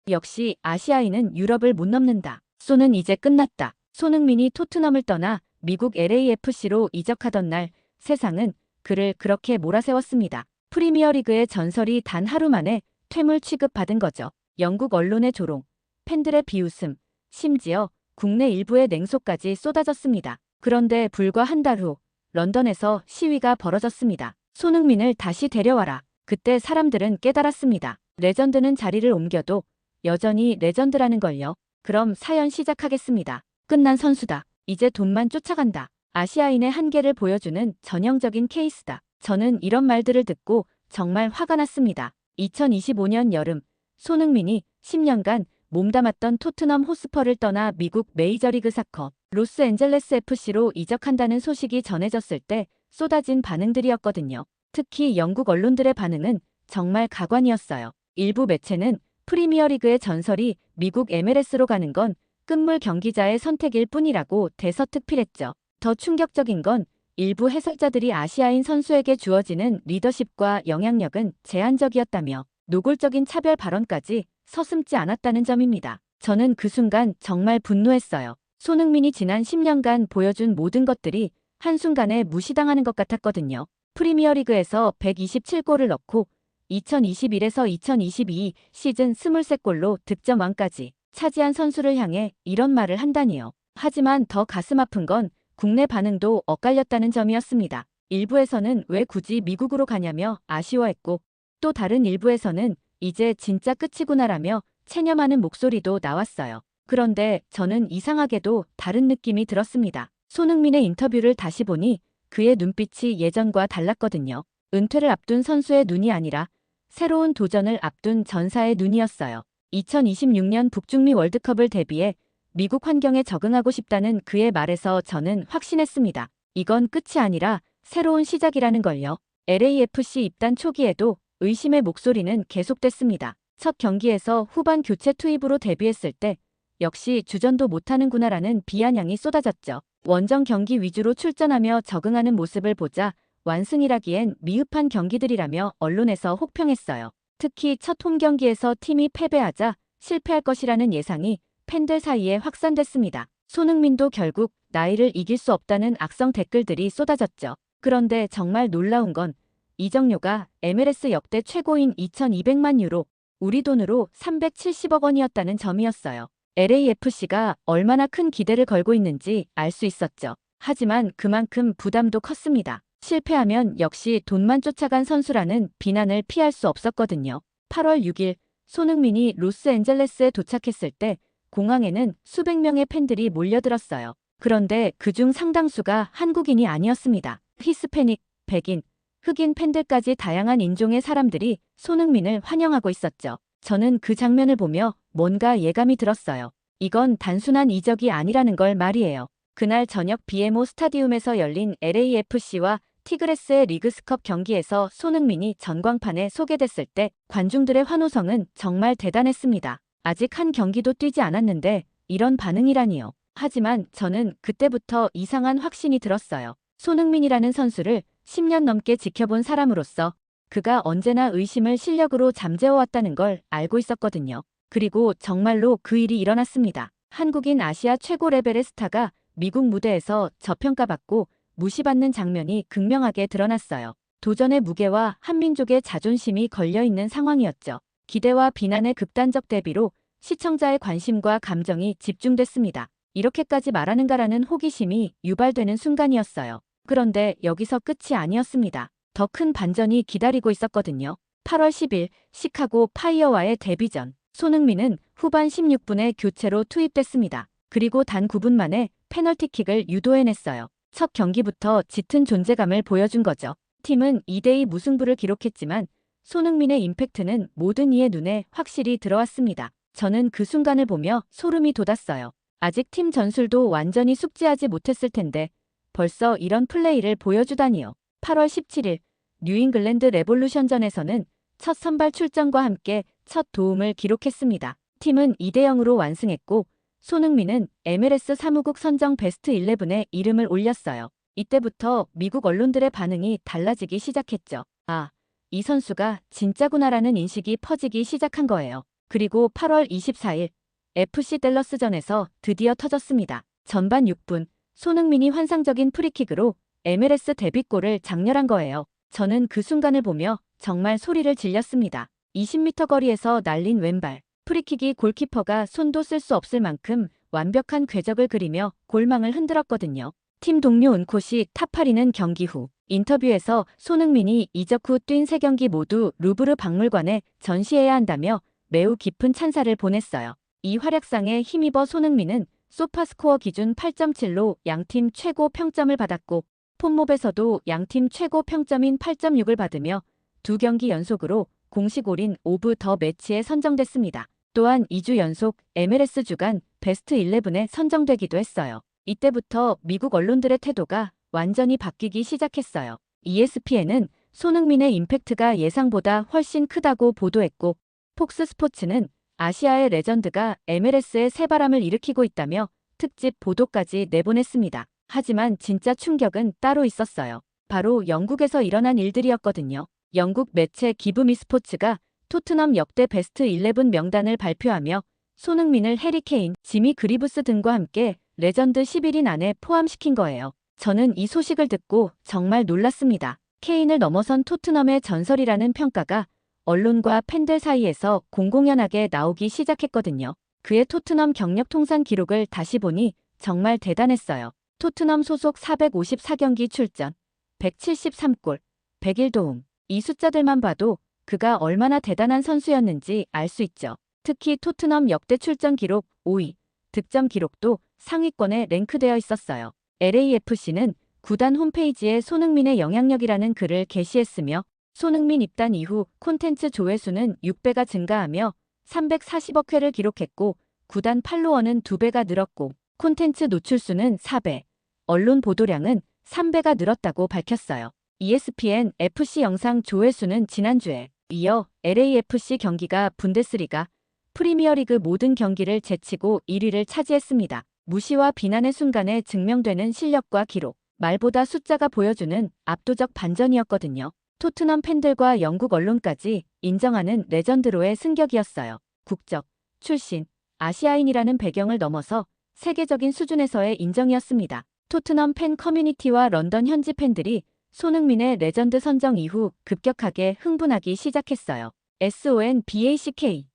역시 아시아인은 유럽을 못 넘는다. 소는 이제 끝났다. 손흥민이 토트넘을 떠나 미국 LAFC로 이적하던 날 세상은 그를 그렇게 몰아세웠습니다. 프리미어리그의 전설이 단 하루 만에 퇴물 취급받은 거죠. 영국 언론의 조롱, 팬들의 비웃음, 심지어 국내 일부의 냉소까지 쏟아졌습니다. 그런데 불과 한 달 후 런던에서 시위가 벌어졌습니다. 손흥민을 다시 데려와라. 그때 사람들은 깨달았습니다. 레전드는 자리를 옮겨도 여전히 레전드라는 걸요. 그럼 사연 시작하겠습니다. 끝난 선수다. 이제 돈만 쫓아간다. 아시아인의 한계를 보여주는 전형적인 케이스다. 저는 이런 말들을 듣고 정말 화가 났습니다. 2025년 여름 손흥민이 10년간 몸담았던 토트넘 호스퍼를 떠나 미국 메이저리그 사커 로스앤젤레스 FC로 이적한다는 소식이 전해졌을 때 쏟아진 반응들이었거든요. 특히 영국 언론들의 반응은 정말 가관이었어요. 일부 매체는 프리미어리그의 전설이 미국 MLS로 가는 건 끝물 경기자의 선택일 뿐이라고 대서특필했죠. 더 충격적인 건 일부 해설자들이 아시아인 선수에게 주어지는 리더십과 영향력은 제한적이었다며 노골적인 차별 발언까지 서슴지 않았다는 점입니다. 저는 그 순간 정말 분노했어요. 손흥민이 지난 10년간 보여준 모든 것들이 한순간에 무시당하는 것 같았거든요. 프리미어리그에서 127골을 넣고 2021에서 2022 시즌 23골로 득점왕까지 차지한 선수를 향해 이런 말을 한다니요. 하지만 더 가슴 아픈 건 국내 반응도 엇갈렸다는 점이었습니다. 일부에서는 왜 굳이 미국으로 가냐며 아쉬워했고 또 다른 일부에서는 이제 진짜 끝이구나라며 체념하는 목소리도 나왔어요. 그런데 저는 이상하게도 다른 느낌이 들었습니다. 손흥민의 인터뷰를 다시 보니 그의 눈빛이 예전과 달랐거든요. 은퇴를 앞둔 선수의 눈이 아니라 새로운 도전을 앞둔 전사의 눈이었어요. 2026년 북중미 월드컵을 대비해 미국 환경에 적응하고 싶다는 그의 말에서 저는 확신했습니다. 이건 끝이 아니라 새로운 시작이라는 걸요. LAFC 입단 초기에도 의심의 목소리는 계속됐습니다. 첫 경기에서 후반 교체 투입으로 데뷔했을 때 역시 주전도 못하는구나라는 비아냥이 쏟아졌죠. 원정 경기 위주로 출전하며 적응하는 모습을 보자 완승이라기엔 미흡한 경기들이라며 언론에서 혹평했어요. 특히 첫 홈경기에서 팀이 패배하자 실패할 것이라는 예상이 팬들 사이에 확산됐습니다. 손흥민도 결국 나이를 이길 수 없다는 악성 댓글들이 쏟아졌죠. 그런데 정말 놀라운 건 이적료가 MLS 역대 최고인 2,200만 유로, 우리 돈으로 370억 원이었다는 점이었어요. LAFC가 얼마나 큰 기대를 걸고 있는지 알 수 있었죠. 하지만 그만큼 부담도 컸습니다. 실패하면 역시 돈만 쫓아간 선수라는 비난을 피할 수 없었거든요. 8월 6일 손흥민이 로스앤젤레스에 도착했을 때 공항에는 수백 명의 팬들이 몰려들었어요. 그런데 그중 상당수가 한국인이 아니었습니다. 히스패닉, 백인, 흑인 팬들까지 다양한 인종의 사람들이 손흥민을 환영하고 있었죠. 저는 그 장면을 보며 뭔가 예감이 들었어요. 이건 단순한 이적이 아니라는 걸 말이에요. 그날 저녁 BMO 스타디움에서 열린 LAFC와 티그레스의 리그스컵 경기에서 손흥민이 전광판에 소개됐을 때 관중들의 환호성은 정말 대단했습니다. 아직 한 경기도 뛰지 않았는데 이런 반응이라니요. 하지만 저는 그때부터 이상한 확신이 들었어요. 손흥민이라는 선수를 10년 넘게 지켜본 사람으로서 그가 언제나 의심을 실력으로 잠재워왔다는 걸 알고 있었거든요. 그리고 정말로 그 일이 일어났습니다. 한국인 아시아 최고 레벨의 스타가 미국 무대에서 저평가받고 무시받는 장면이 극명하게 드러났어요. 도전의 무게와 한민족의 자존심이 걸려있는 상황이었죠. 기대와 비난의 극단적 대비로 시청자의 관심과 감정이 집중됐습니다. 이렇게까지 말하는가라는 호기심이 유발되는 순간이었어요. 그런데 여기서 끝이 아니었습니다. 더 큰 반전이 기다리고 있었거든요. 8월 10일 시카고 파이어와의 데뷔전. 손흥민은 후반 16분에 교체로 투입됐습니다. 그리고 단 9분 만에 페널티킥을 유도해냈어요. 첫 경기부터 짙은 존재감을 보여준 거죠. 팀은 2대2 무승부를 기록했지만 손흥민의 임팩트는 모든 이의 눈에 확실히 들어왔습니다. 저는 그 순간을 보며 소름이 돋았어요. 아직 팀 전술도 완전히 숙지하지 못했을 텐데 벌써 이런 플레이를 보여주다니요. 8월 17일 뉴잉글랜드 레볼루션전에서는 첫 선발 출전과 함께 첫 도움을 기록했습니다. 팀은 2대0으로 완승했고 손흥민은 MLS 사무국 선정 베스트 11에 이름을 올렸어요. 이때부터 미국 언론들의 반응이 달라지기 시작했죠. 아, 이 선수가 진짜구나라는 인식이 퍼지기 시작한 거예요. 그리고 8월 24일 FC 댈러스전에서 드디어 터졌습니다. 전반 6분 손흥민이 환상적인 프리킥으로 MLS 데뷔골을 장렬한 거예요. 저는 그 순간을 보며 정말 소리를 질렸습니다. 20m 거리에서 날린 왼발 프리킥이 골키퍼가 손도 쓸 수 없을 만큼 완벽한 궤적을 그리며 골망을 흔들었거든요. 팀 동료 은콧이 타파리는 경기 후 인터뷰에서 손흥민이 이적 후 뛴 3경기 모두 루브르 박물관에 전시해야 한다며 매우 깊은 찬사를 보냈어요. 이 활약상에 힘입어 손흥민은 소파스코어 기준 8.7로 양팀 최고 평점을 받았고 폰몹에서도 양팀 최고 평점인 8.6을 받으며 2경기 연속으로 공식 올인 오브 더 매치에 선정됐습니다. 또한 2주 연속 MLS 주간 베스트 11에 선정되기도 했어요. 이때부터 미국 언론들의 태도가 완전히 바뀌기 시작했어요. ESPN은 손흥민의 임팩트가 예상보다 훨씬 크다고 보도했고 폭스 스포츠는 아시아의 레전드가 MLS에 새바람을 일으키고 있다며 특집 보도까지 내보냈습니다. 하지만 진짜 충격은 따로 있었어요. 바로 영국에서 일어난 일들이었거든요. 영국 매체 기브미 스포츠가 토트넘 역대 베스트 11 명단을 발표하며 손흥민을 해리 케인, 지미 그리브스 등과 함께 레전드 11인 안에 포함시킨 거예요. 저는 이 소식을 듣고 정말 놀랐습니다. 케인을 넘어선 토트넘의 전설이라는 평가가 언론과 팬들 사이에서 공공연하게 나오기 시작했거든요. 그의 토트넘 경력 통산 기록을 다시 보니 정말 대단했어요. 토트넘 소속 454경기 출전, 173골, 101도움. 이 숫자들만 봐도 그가 얼마나 대단한 선수였는지 알 수 있죠. 특히 토트넘 역대 출전 기록 5위, 득점 기록도 상위권에 랭크되어 있었어요. LAFC는 구단 홈페이지에 손흥민의 영향력이라는 글을 게시했으며 손흥민 입단 이후 콘텐츠 조회수는 6배가 증가하며 340억 회를 기록했고 구단 팔로워는 2배가 늘었고 콘텐츠 노출수는 4배, 언론 보도량은 3배가 늘었다고 밝혔어요. ESPN FC 영상 조회수는 지난주에 이어 LAFC 경기가 분데스리가 프리미어리그 모든 경기를 제치고 1위를 차지했습니다. 무시와 비난의 순간에 증명되는 실력과 기록, 말보다 숫자가 보여주는 압도적 반전이었거든요. 토트넘 팬들과 영국 언론까지 인정하는 레전드로의 승격이었어요. 국적, 출신, 아시아인이라는 배경을 넘어서 세계적인 수준에서의 인정이었습니다. 토트넘 팬 커뮤니티와 런던 현지 팬들이 손흥민의 레전드 선정 이후 급격하게 흥분하기 시작했어요. SONBACK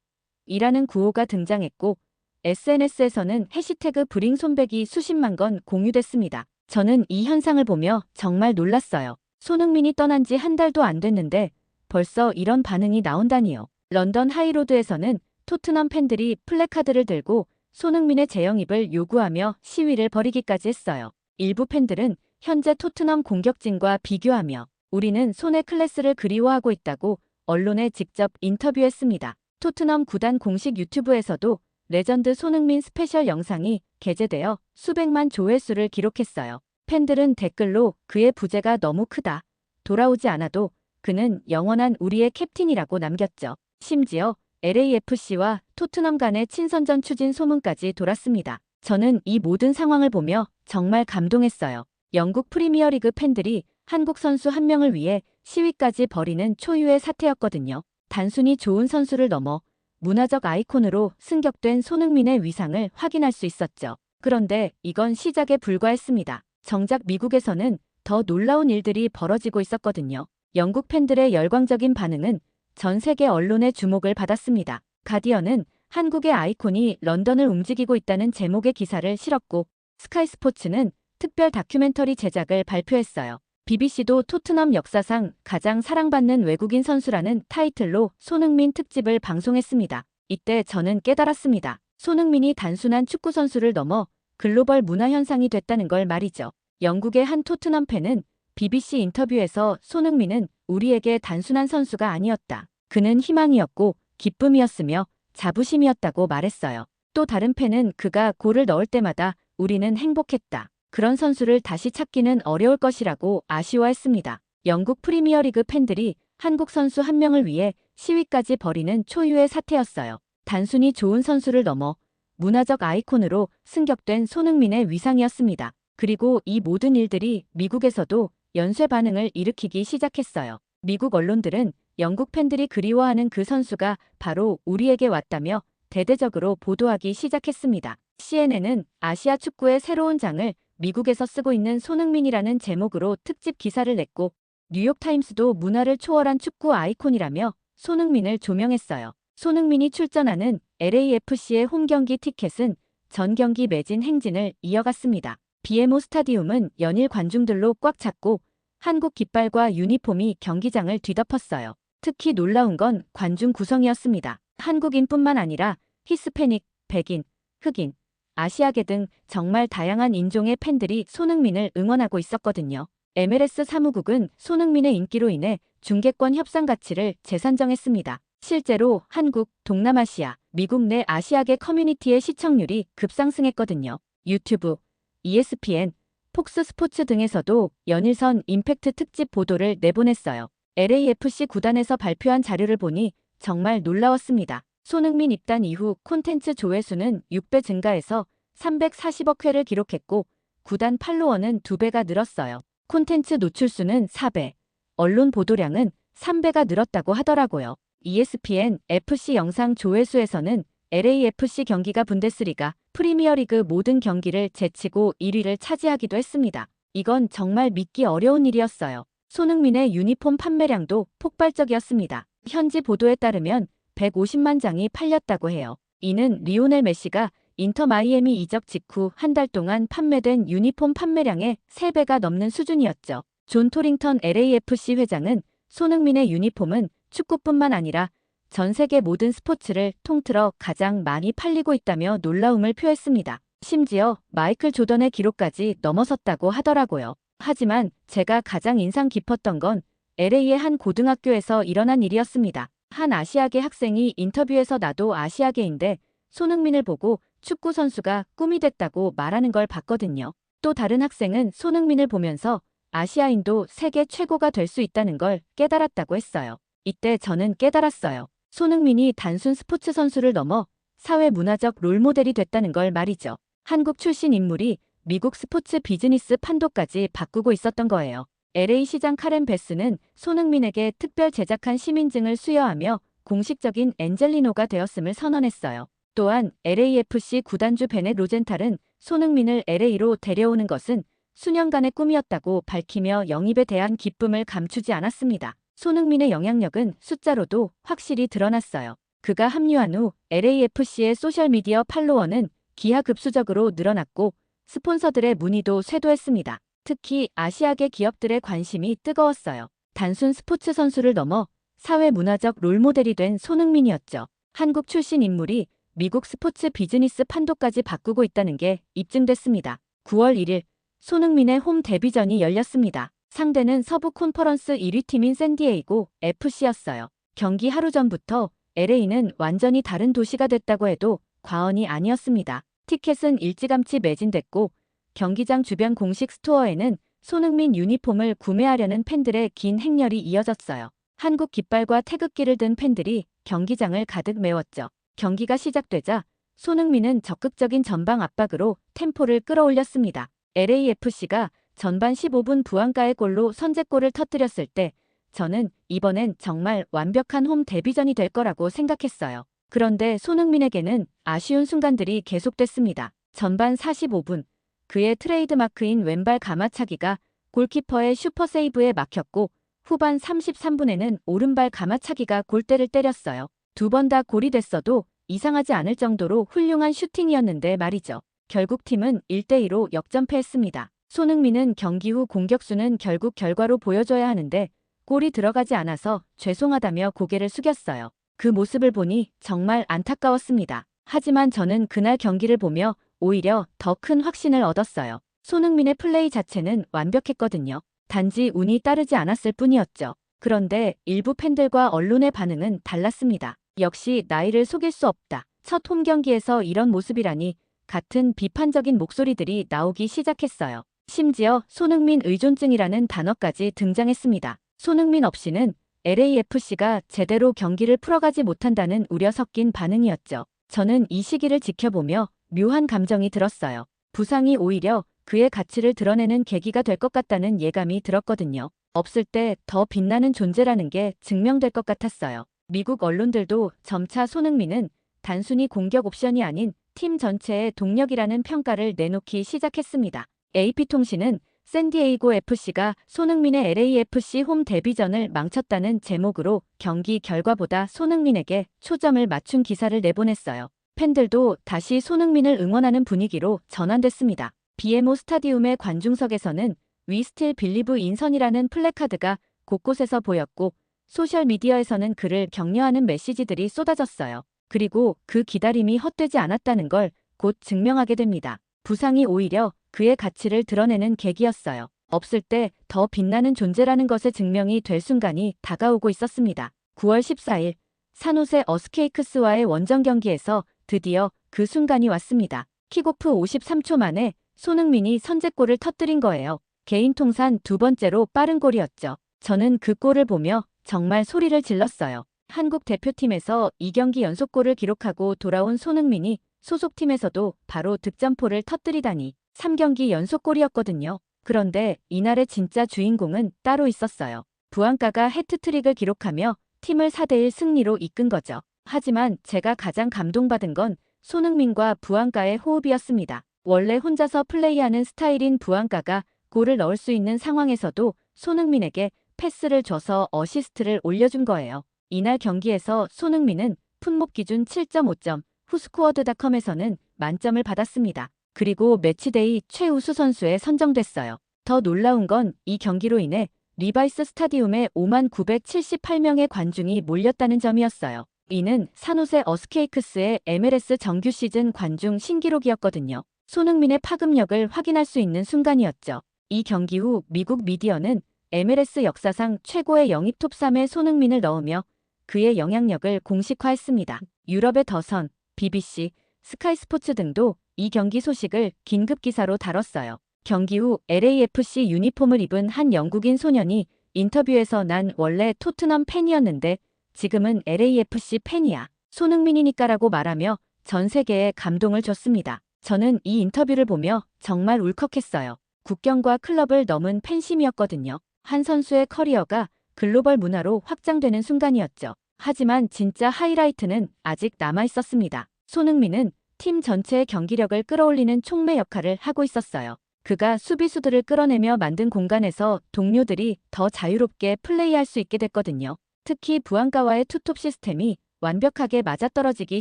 이라는 구호가 등장했고 SNS에서는 해시태그 브링 손백이 수십만 건 공유됐습니다. 저는 이 현상을 보며 정말 놀랐어요. 손흥민이 떠난 지 한 달도 안 됐는데 벌써 이런 반응이 나온다니요. 런던 하이로드에서는 토트넘 팬들이 플래카드를 들고 손흥민의 재영입을 요구하며 시위를 벌이기까지 했어요. 일부 팬들은 현재 토트넘 공격진과 비교하며 우리는 손의 클래스를 그리워하고 있다고 언론에 직접 인터뷰했습니다. 토트넘 구단 공식 유튜브에서도 레전드 손흥민 스페셜 영상이 게재되어 수백만 조회수를 기록했어요. 팬들은 댓글로 그의 부재가 너무 크다. 돌아오지 않아도 그는 영원한 우리의 캡틴이라고 남겼죠. 심지어 LAFC와 토트넘 간의 친선전 추진 소문까지 돌았습니다. 저는 이 모든 상황을 보며 정말 감동했어요. 영국 프리미어리그 팬들이 한국 선수 한 명을 위해 시위까지 벌이는 초유의 사태였거든요. 단순히 좋은 선수를 넘어 문화적 아이콘으로 승격된 손흥민의 위상을 확인할 수 있었죠. 그런데 이건 시작에 불과했습니다. 정작 미국에서는 더 놀라운 일들이 벌어지고 있었거든요. 영국 팬들의 열광적인 반응은 전 세계 언론의 주목을 받았습니다. 가디언은 한국의 아이콘이 런던을 움직이고 있다는 제목의 기사를 실었고 스카이 스포츠는 특별 다큐멘터리 제작을 발표했어요. BBC도 토트넘 역사상 가장 사랑받는 외국인 선수라는 타이틀로 손흥민 특집을 방송했습니다. 이때 저는 깨달았습니다. 손흥민이 단순한 축구 선수를 넘어 글로벌 문화 현상이 됐다는 걸 말이죠. 영국의 한 토트넘 팬은 BBC 인터뷰에서 손흥민은 우리에게 단순한 선수가 아니었다. 그는 희망이었고 기쁨이었으며 자부심이었다고 말했어요. 또 다른 팬은 그가 골을 넣을 때마다 우리는 행복했다. 그런 선수를 다시 찾기는 어려울 것이라고 아쉬워했습니다. 영국 프리미어리그 팬들이 한국 선수 한 명을 위해 시위까지 벌이는 초유의 사태였어요. 단순히 좋은 선수를 넘어 문화적 아이콘으로 승격된 손흥민의 위상이었습니다. 그리고 이 모든 일들이 미국에서도 연쇄 반응을 일으키기 시작했어요. 미국 언론들은 영국 팬들이 그리워하는 그 선수가 바로 우리에게 왔다며 대대적으로 보도하기 시작했습니다. CNN은 아시아 축구의 새로운 장을 미국에서 쓰고 있는 손흥민이라는 제목으로 특집 기사를 냈고 뉴욕타임스도 문화를 초월한 축구 아이콘이라며 손흥민을 조명했어요. 손흥민이 출전하는 LAFC의 홈경기 티켓은 전 경기 매진 행진을 이어갔습니다. BMO 스타디움은 연일 관중들로 꽉 찼고 한국 깃발과 유니폼이 경기장을 뒤덮었어요. 특히 놀라운 건 관중 구성이었습니다. 한국인뿐만 아니라 히스패닉, 백인, 흑인, 아시아계 등 정말 다양한 인종의 팬들이 손흥민을 응원하고 있었거든요. MLS 사무국은 손흥민의 인기로 인해 중계권 협상 가치를 재산정했습니다. 실제로 한국, 동남아시아, 미국 내 아시아계 커뮤니티의 시청률이 급상승했거든요. 유튜브, ESPN, 폭스 스포츠 등에서도 연일선 임팩트 특집 보도를 내보냈어요. LAFC 구단에서 발표한 자료를 보니 정말 놀라웠습니다. 손흥민 입단 이후 콘텐츠 조회수는 6배 증가해서 340억 회를 기록했고 구단 팔로워는 2배가 늘었어요. 콘텐츠 노출수는 4배, 언론 보도량은 3배가 늘었다고 하더라고요. ESPN FC 영상 조회수에서는 LAFC 경기가 분데스리가, 프리미어리그 모든 경기를 제치고 1위를 차지하기도 했습니다. 이건 정말 믿기 어려운 일이었어요. 손흥민의 유니폼 판매량도 폭발적이었습니다. 현지 보도에 따르면 150만 장이 팔렸다고 해요. 이는 리오넬 메시가 인터 마이애미 이적 직후 한 달 동안 판매된 유니폼 판매량의 3배가 넘는 수준이었죠. 존 토링턴 LAFC 회장은 손흥민의 유니폼은 축구뿐만 아니라 전 세계 모든 스포츠를 통틀어 가장 많이 팔리고 있다며 놀라움을 표했습니다. 심지어 마이클 조던의 기록까지 넘어섰다고 하더라고요. 하지만 제가 가장 인상 깊었던 건 LA의 한 고등학교에서 일어난 일이었습니다. 한 아시아계 학생이 인터뷰에서 나도 아시아계인데 손흥민을 보고 축구 선수가 꿈이 됐다고 말하는 걸 봤거든요. 또 다른 학생은 손흥민을 보면서 아시아인도 세계 최고가 될 수 있다는 걸 깨달았다고 했어요. 이때 저는 깨달았어요. 손흥민이 단순 스포츠 선수를 넘어 사회 문화적 롤모델이 됐다는 걸 말이죠. 한국 출신 인물이 미국 스포츠 비즈니스 판도까지 바꾸고 있었던 거예요. LA 시장 카렌 베스는 손흥민에게 특별 제작한 시민증을 수여하며 공식적인 엔젤리노가 되었음을 선언했어요. 또한 LAFC 구단주 베넷 로젠탈은 손흥민을 LA로 데려오는 것은 수년간의 꿈이었다고 밝히며 영입에 대한 기쁨을 감추지 않았습니다. 손흥민의 영향력은 숫자로도 확실히 드러났어요. 그가 합류한 후 LAFC의 소셜미디어 팔로워는 기하급수적으로 늘어났고 스폰서들의 문의도 쇄도했습니다. 특히 아시아계 기업들의 관심이 뜨거웠어요. 단순 스포츠 선수를 넘어 사회문화적 롤모델이 된 손흥민이었죠. 한국 출신 인물이 미국 스포츠 비즈니스 판도까지 바꾸고 있다는 게 입증됐습니다. 9월 1일 손흥민의 홈 데뷔전이 열렸습니다. 상대는 서부 콘퍼런스 1위 팀인 샌디에이고 FC였어요. 경기 하루 전부터 LA는 완전히 다른 도시가 됐다고 해도 과언이 아니었습니다. 티켓은 일찌감치 매진됐고 경기장 주변 공식 스토어에는 손흥민 유니폼을 구매하려는 팬들의 긴 행렬이 이어졌어요. 한국 깃발과 태극기를 든 팬들이 경기장을 가득 메웠죠. 경기가 시작되자 손흥민은 적극적인 전방 압박으로 템포를 끌어올렸습니다. LAFC가 전반 15분 부안가의 골로 선제골을 터뜨렸을 때 저는 이번엔 정말 완벽한 홈 데뷔전이 될 거라고 생각했어요. 그런데 손흥민에게는 아쉬운 순간들이 계속됐습니다. 전반 45분 그의 트레이드마크인 왼발 가마차기가 골키퍼의 슈퍼세이브에 막혔고 후반 33분에는 오른발 가마차기가 골대를 때렸어요. 2번 다 골이 됐어도 이상하지 않을 정도로 훌륭한 슈팅이었는데 말이죠. 결국 팀은 1대2로 역전패했습니다. 손흥민은 경기 후 공격수는 결국 결과로 보여줘야 하는데 골이 들어가지 않아서 죄송하다며 고개를 숙였어요. 그 모습을 보니 정말 안타까웠습니다. 하지만 저는 그날 경기를 보며 오히려 더 큰 확신을 얻었어요. 손흥민의 플레이 자체는 완벽했거든요. 단지 운이 따르지 않았을 뿐이었죠. 그런데 일부 팬들과 언론의 반응은 달랐습니다. 역시 나이를 속일 수 없다. 첫 홈경기에서 이런 모습이라니 같은 비판적인 목소리들이 나오기 시작했어요. 심지어 손흥민 의존증이라는 단어까지 등장했습니다. 손흥민 없이는 LAFC가 제대로 경기를 풀어가지 못한다는 우려 섞인 반응이었죠. 저는 이 시기를 지켜보며 묘한 감정이 들었어요. 부상이 오히려 그의 가치를 드러내는 계기가 될 것 같다는 예감이 들었거든요. 없을 때 더 빛나는 존재라는 게 증명될 것 같았어요. 미국 언론들도 점차 손흥민은 단순히 공격 옵션이 아닌 팀 전체의 동력이라는 평가를 내놓기 시작했습니다. AP통신은 샌디에이고 FC가 손흥민의 LAFC 홈 데뷔전을 망쳤다는 제목으로 경기 결과보다 손흥민에게 초점을 맞춘 기사를 내보냈어요. 팬들도 다시 손흥민을 응원하는 분위기로 전환됐습니다. BMO 스타디움의 관중석에서는 We Still Believe 인선이라는 플래카드가 곳곳에서 보였고 소셜미디어에서는 그를 격려하는 메시지들이 쏟아졌어요. 그리고 그 기다림이 헛되지 않았다는 걸 곧 증명하게 됩니다. 부상이 오히려 그의 가치를 드러내는 계기였어요. 없을 때 더 빛나는 존재라는 것의 증명이 될 순간이 다가오고 있었습니다. 9월 14일 산호세 어스케이크스와의 원정 경기에서 드디어 그 순간이 왔습니다. 킥오프 53초 만에 손흥민이 선제골을 터뜨린 거예요. 개인 통산 두 번째로 빠른 골이었죠. 저는 그 골을 보며 정말 소리를 질렀어요. 한국 대표팀에서 2경기 연속골을 기록하고 돌아온 손흥민이 소속팀에서도 바로 득점포를 터뜨리다니 3경기 연속골이었거든요. 그런데 이날의 진짜 주인공은 따로 있었어요. 부안가가 해트트릭을 기록하며 팀을 4대1 승리로 이끈 거죠. 하지만 제가 가장 감동받은 건 손흥민과 부안가의 호흡이었습니다. 원래 혼자서 플레이하는 스타일인 부안가가 골을 넣을 수 있는 상황에서도 손흥민에게 패스를 줘서 어시스트를 올려준 거예요. 이날 경기에서 손흥민은 풋몹 기준 7.5점, 후스코어드닷컴에서는 만점을 받았습니다. 그리고 매치데이 최우수 선수에 선정됐어요. 더 놀라운 건 이 경기로 인해 리바이스 스타디움에 5978명의 관중이 몰렸다는 점이었어요. 이는 산호세 어스케이크스의 MLS 정규 시즌 관중 신기록이었거든요. 손흥민의 파급력을 확인할 수 있는 순간이었죠. 이 경기 후 미국 미디어는 MLS 역사상 최고의 영입 톱3에 손흥민을 넣으며 그의 영향력을 공식화했습니다. 유럽의 더선, BBC, 스카이스포츠 등도 이 경기 소식을 긴급 기사로 다뤘어요. 경기 후 LAFC 유니폼을 입은 한 영국인 소년이 인터뷰에서 난 원래 토트넘 팬이었는데 지금은 LAFC 팬이야. 손흥민이니까라고 말하며 전 세계에 감동을 줬습니다. 저는 이 인터뷰를 보며 정말 울컥했어요. 국경과 클럽을 넘은 팬심이었거든요. 한 선수의 커리어가 글로벌 문화로 확장되는 순간이었죠. 하지만 진짜 하이라이트는 아직 남아있었습니다. 손흥민은 팀 전체의 경기력을 끌어올리는 촉매 역할을 하고 있었어요. 그가 수비수들을 끌어내며 만든 공간에서 동료들이 더 자유롭게 플레이할 수 있게 됐거든요. 특히 부안가와의 투톱 시스템이 완벽하게 맞아떨어지기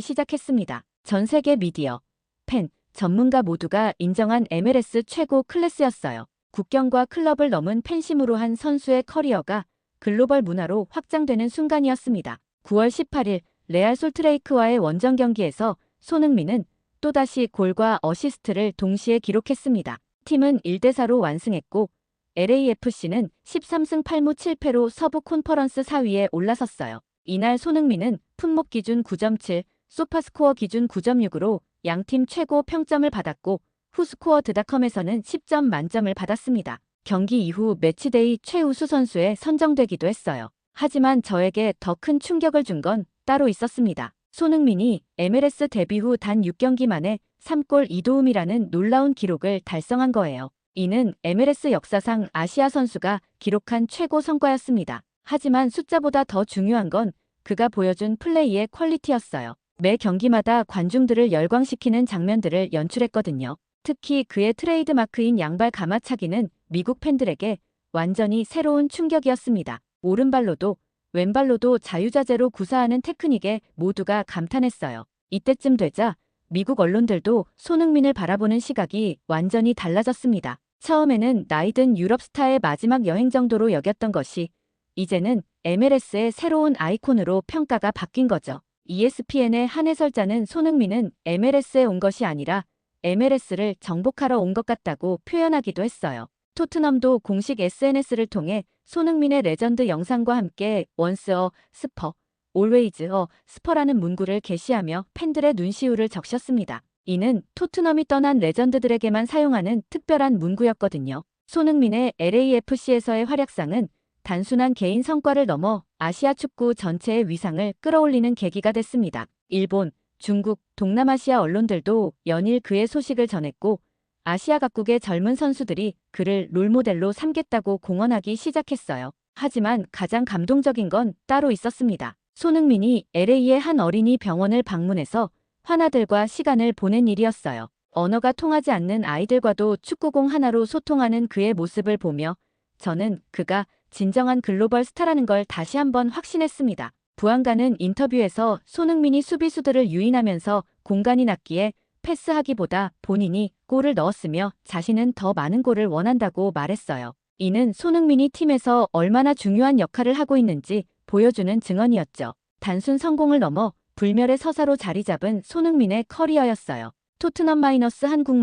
시작했습니다. 전 세계 미디어, 팬, 전문가 모두가 인정한 MLS 최고 클래스였어요. 국경과 클럽을 넘은 팬심으로 한 선수의 커리어가 글로벌 문화로 확장되는 순간이었습니다. 9월 18일 레알 솔트레이크와의 원정 경기에서 손흥민은 또다시 골과 어시스트를 동시에 기록했습니다. 팀은 1대4로 완승했고 LAFC는 13승 8무 7패로 서부 콘퍼런스 4위에 올라섰어요. 이날 손흥민은 풋몹 기준 9.7, 소파스코어 기준 9.6으로 양팀 최고 평점을 받았고 후스코어드닷컴에서는 10점 만점을 받았습니다. 경기 이후 매치데이 최우수 선수에 선정되기도 했어요. 하지만 저에게 더 큰 충격을 준 건 따로 있었습니다. 손흥민이 MLS 데뷔 후 단 6경기 만에 3골 2도움이라는 놀라운 기록을 달성한 거예요. 이는 MLS 역사상 아시아 선수가 기록한 최고 성과였습니다. 하지만 숫자보다 더 중요한 건 그가 보여준 플레이의 퀄리티였어요. 매 경기마다 관중들을 열광시키는 장면들을 연출했거든요. 특히 그의 트레이드마크인 양발 가마차기는 미국 팬들에게 완전히 새로운 충격이었습니다. 오른발로도 왼발로도 자유자재로 구사하는 테크닉에 모두가 감탄했어요. 이때쯤 되자 미국 언론들도 손흥민을 바라보는 시각이 완전히 달라졌습니다. 처음에는 나이든 유럽 스타의 마지막 여행 정도로 여겼던 것이 이제는 MLS의 새로운 아이콘으로 평가가 바뀐 거죠. ESPN의 한 해설자는 손흥민은 MLS에 온 것이 아니라 MLS를 정복하러 온 것 같다고 표현하기도 했어요. 토트넘도 공식 SNS를 통해 손흥민의 레전드 영상과 함께 Once a Spur, Always a Spur라는 문구를 게시하며 팬들의 눈시울을 적셨습니다. 이는 토트넘이 떠난 레전드들에게만 사용하는 특별한 문구였거든요. 손흥민의 LAFC에서의 활약상은 단순한 개인 성과를 넘어 아시아 축구 전체의 위상을 끌어올리는 계기가 됐습니다. 일본, 중국, 동남아시아 언론들도 연일 그의 소식을 전했고 아시아 각국의 젊은 선수들이 그를 롤모델로 삼겠다고 공언하기 시작했어요. 하지만 가장 감동적인 건 따로 있었습니다. 손흥민이 LA의 한 어린이 병원을 방문해서 환아들과 시간을 보낸 일이었어요. 언어가 통하지 않는 아이들과도 축구공 하나로 소통하는 그의 모습을 보며 저는 그가 진정한 글로벌 스타라는 걸 다시 한번 확신했습니다. 부안가는 인터뷰에서 손흥민이 수비수들을 유인하면서 공간이 났기에 패스하기보다 본인이 골을 넣었으며 자신은 더 많은 골을 원한다고 말했어요. 이는 손흥민이 팀에서 얼마나 중요한 역할을 하고 있는지 보여주는 증언이었죠. 단순 성공을 넘어 불멸의 서사로 자리 잡은 손흥민의 커리어였어요. 토트넘 한국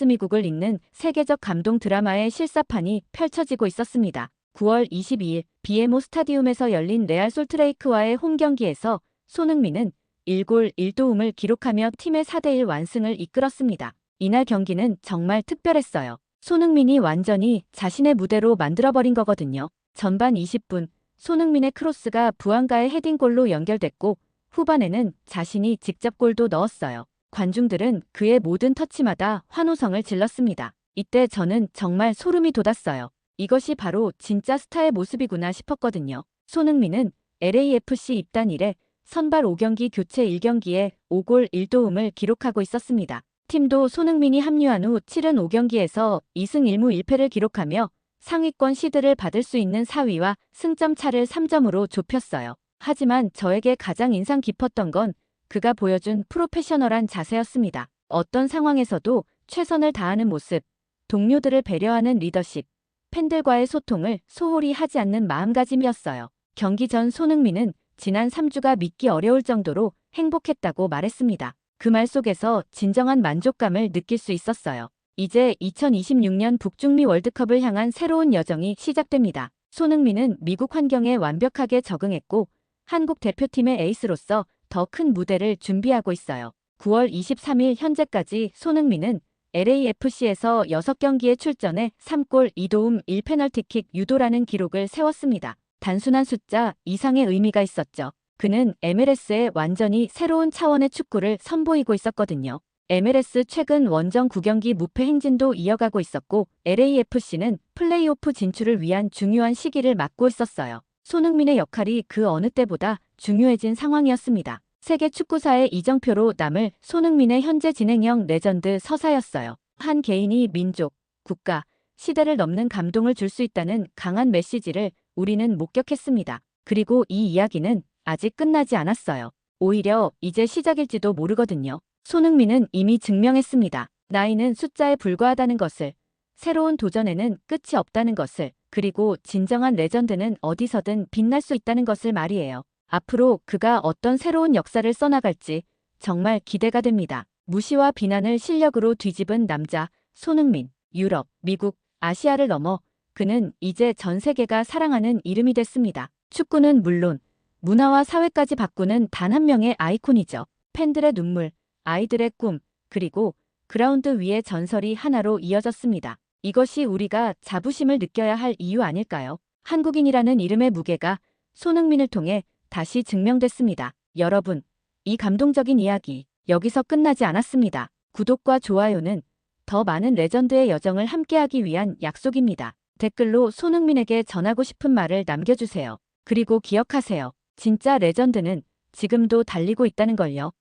미국을 잇는 세계적 감동 드라마의 실사판이 펼쳐지고 있었습니다. 9월 22일 BMO 스타디움에서 열린 레알 솔트레이크와의 홈 경기에서 손흥민은 1골 1도움을 기록하며 팀의 4대1 완승을 이끌었습니다. 이날 경기는 정말 특별했어요. 손흥민이 완전히 자신의 무대로 만들어버린 거거든요. 전반 20분 손흥민의 크로스가 부안가의 헤딩골로 연결됐고 후반에는 자신이 직접 골도 넣었어요. 관중들은 그의 모든 터치마다 환호성을 질렀습니다. 이때 저는 정말 소름이 돋았어요. 이것이 바로 진짜 스타의 모습이구나 싶었거든요. 손흥민은 LAFC 입단 이래 선발 5경기 교체 1경기에 5골 1도움을 기록하고 있었습니다. 팀도 손흥민이 합류한 후 75경기에서 2승 1무 1패를 기록하며 상위권 시드를 받을 수 있는 4위와 승점 차를 3점으로 좁혔어요. 하지만 저에게 가장 인상 깊었던 건 그가 보여준 프로페셔널한 자세였습니다. 어떤 상황에서도 최선을 다하는 모습, 동료들을 배려하는 리더십, 팬들과의 소통을 소홀히 하지 않는 마음가짐이었어요. 경기 전 손흥민은 지난 3주가 믿기 어려울 정도로 행복했다고 말했습니다. 그 말 속에서 진정한 만족감을 느낄 수 있었어요. 이제 2026년 북중미 월드컵을 향한 새로운 여정이 시작됩니다. 손흥민은 미국 환경에 완벽하게 적응했고 한국 대표팀의 에이스로서 더 큰 무대를 준비하고 있어요. 9월 23일 현재까지 손흥민은 LAFC에서 6경기에 출전해 3골 2도움 1페널티킥 유도라는 기록을 세웠습니다. 단순한 숫자 이상의 의미가 있었죠. 그는 MLS에 완전히 새로운 차원의 축구를 선보이고 있었거든요. MLS 최근 원정 9경기 무패 행진도 이어가고 있었고 LAFC는 플레이오프 진출을 위한 중요한 시기를 맞고 있었어요. 손흥민의 역할이 그 어느 때보다 중요해진 상황이었습니다. 세계 축구사의 이정표로 남을 손흥민의 현재 진행형 레전드 서사였어요. 한 개인이 민족, 국가, 시대를 넘는 감동을 줄 수 있다는 강한 메시지를 우리는 목격했습니다. 그리고 이 이야기는 아직 끝나지 않았어요. 오히려 이제 시작일지도 모르거든요. 손흥민은 이미 증명했습니다. 나이는 숫자에 불과하다는 것을, 새로운 도전에는 끝이 없다는 것을, 그리고 진정한 레전드는 어디서든 빛날 수 있다는 것을 말이에요. 앞으로 그가 어떤 새로운 역사를 써나갈지 정말 기대가 됩니다. 무시와 비난을 실력으로 뒤집은 남자 손흥민. 유럽, 미국, 아시아를 넘어 그는 이제 전 세계가 사랑하는 이름이 됐습니다. 축구는 물론 문화와 사회까지 바꾸는 단 한 명의 아이콘이죠. 팬들의 눈물, 아이들의 꿈, 그리고 그라운드 위의 전설이 하나로 이어졌습니다. 이것이 우리가 자부심을 느껴야 할 이유 아닐까요? 한국인이라는 이름의 무게가 손흥민을 통해 다시 증명됐습니다. 여러분, 이 감동적인 이야기 여기서 끝나지 않았습니다. 구독과 좋아요는 더 많은 레전드의 여정을 함께하기 위한 약속입니다. 댓글로 손흥민에게 전하고 싶은 말을 남겨주세요. 그리고 기억하세요. 진짜 레전드는 지금도 달리고 있다는 걸요.